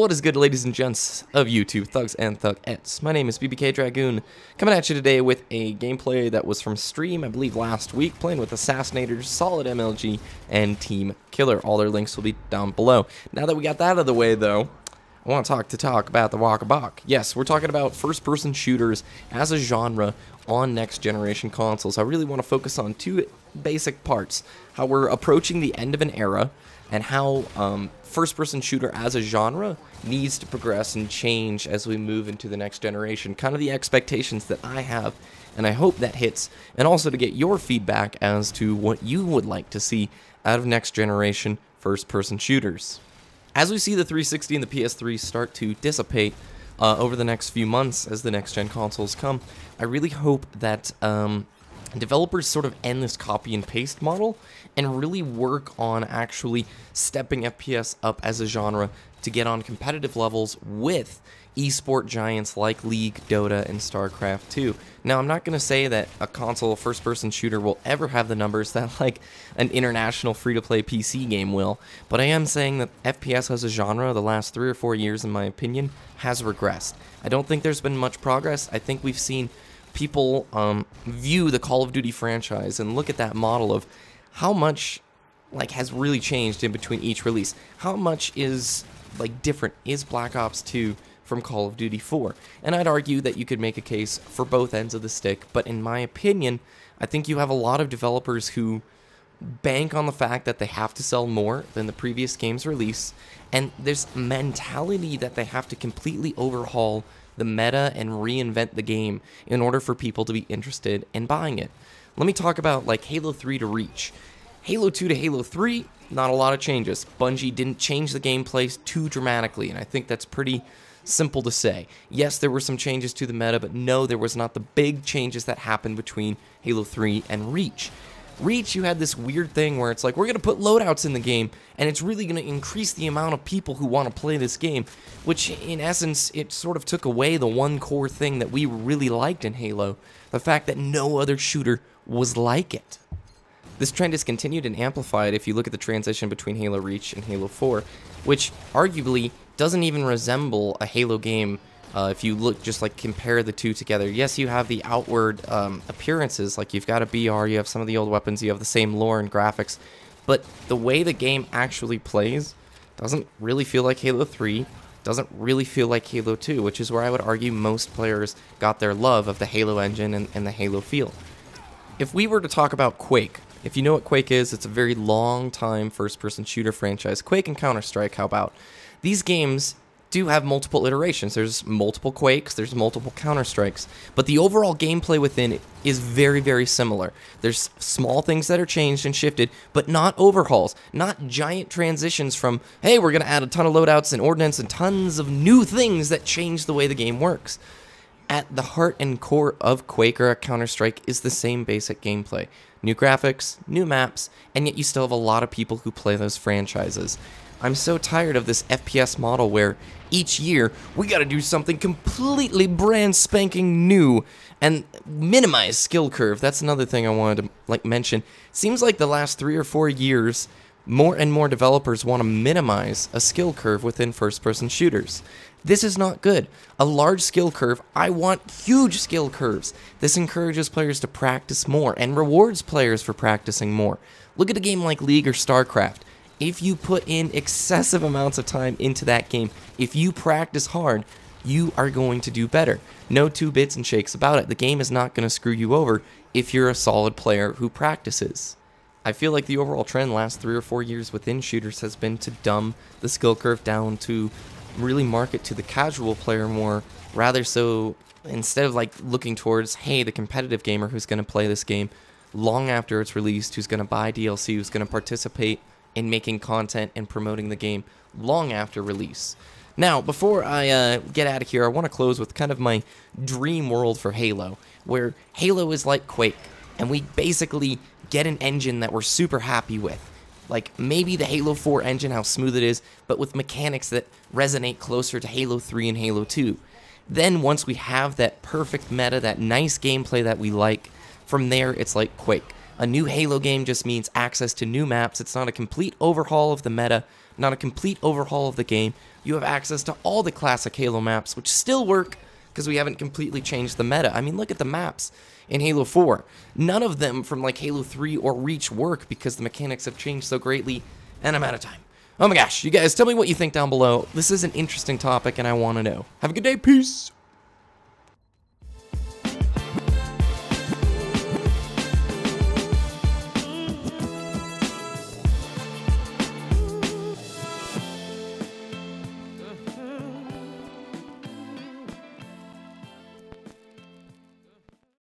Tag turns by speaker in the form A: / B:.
A: What is good, ladies and gents of YouTube, thugs and thugettes? My name is BBK Dragoon, coming at you today with a gameplay that was from stream, I believe last week, playing with Assassinators, Solid MLG, and Team Killer. All their links will be down below. Now that we got that out of the way, though, I want to talk about the walkabout. Yes, we're talking about first-person shooters as a genre on next-generation consoles. I really want to focus on two basic parts: how we're approaching the end of an era, and how first-person shooter as a genre needs to progress and change as we move into the next generation. Kind of the expectations that I have, and I hope that hits, and also to get your feedback as to what you would like to see out of next-generation first-person shooters. As we see the 360 and the PS3 start to dissipate over the next few months as the next-gen consoles come, I really hope that developers sort of end this copy and paste model and really work on actually stepping FPS up as a genre to get on competitive levels with esport giants like League, Dota, and StarCraft 2. Now, I'm not going to say that a console first-person shooter will ever have the numbers that like an international free-to-play PC game will, but I am saying that FPS as a genre the last 3 or 4 years, in my opinion, has regressed. I don't think there's been much progress. I think we've seen people view the Call of Duty franchise and look at that model of how much has really changed in between each release. How much is different is Black Ops 2 from Call of Duty 4? And I'd argue that you could make a case for both ends of the stick, but in my opinion, I think you have a lot of developers who bank on the fact that they have to sell more than the previous game's release, and there's a mentality that they have to completely overhaul the meta and reinvent the game in order for people to be interested in buying it. Let me talk about Halo 3 to Reach. Halo 2 to Halo 3, not a lot of changes. Bungie didn't change the gameplay too dramatically, and I think that's pretty simple to say. Yes, there were some changes to the meta, but no, there was not the big changes that happened between Halo 3 and Reach. Reach, you had this weird thing where it's like, we're going to put loadouts in the game, and it's really going to increase the amount of people who want to play this game, which in essence, it sort of took away the one core thing that we really liked in Halo, the fact that no other shooter was like it. This trend is continued and amplified if you look at the transition between Halo Reach and Halo 4, which arguably doesn't even resemble a Halo game. If you look, just compare the two together. Yes, you have the outward appearances, you've got a BR, you have some of the old weapons, you have the same lore and graphics, but the way the game actually plays doesn't really feel like Halo 3, doesn't really feel like Halo 2, which is where I would argue most players got their love of the Halo engine and the Halo feel. If we were to talk about Quake, if you know what Quake is, it's a very long-time first-person shooter franchise. Quake and Counter-Strike, how about? These games do have multiple iterations. There's multiple Quakes, there's multiple Counter-Strikes, but the overall gameplay within it is very, very similar. There's small things that are changed and shifted, but not overhauls, not giant transitions from, hey, we're going to add a ton of loadouts and ordnance and tons of new things that change the way the game works. At the heart and core of Quake or Counter-Strike is the same basic gameplay. New graphics, new maps, and yet you still have a lot of people who play those franchises. I'm so tired of this FPS model where each year we gotta do something completely brand spanking new and minimize skill curve. That's another thing I wanted to mention. Seems like the last 3 or 4 years, more and more developers want to minimize a skill curve within first-person shooters. This is not good. A large skill curve, I want huge skill curves. This encourages players to practice more and rewards players for practicing more. Look at a game like League or StarCraft. If you put in excessive amounts of time into that game, if you practice hard, you are going to do better. No two bits and shakes about it. The game is not going to screw you over if you're a solid player who practices. I feel like the overall trend the last 3 or 4 years within shooters has been to dumb the skill curve down, to really market to the casual player more, rather so instead of looking towards, hey, the competitive gamer who's going to play this game long after it's released, who's going to buy DLC, who's going to participate in making content and promoting the game long after release. Now, before I get out of here, I want to close with kind of my dream world for Halo, where Halo is like Quake, and we basically get an engine that we're super happy with. Maybe the Halo 4 engine, how smooth it is, but with mechanics that resonate closer to Halo 3 and Halo 2. Then once we have that perfect meta, that nice gameplay that we like, from there it's like Quake. A new Halo game just means access to new maps. It's not a complete overhaul of the meta, not a complete overhaul of the game. You have access to all the classic Halo maps, which still work because we haven't completely changed the meta. I mean, look at the maps in Halo 4. None of them from like Halo 3 or Reach work because the mechanics have changed so greatly, and I'm out of time. Oh my gosh, you guys, tell me what you think down below. This is an interesting topic, and I want to know. Have a good day. Peace.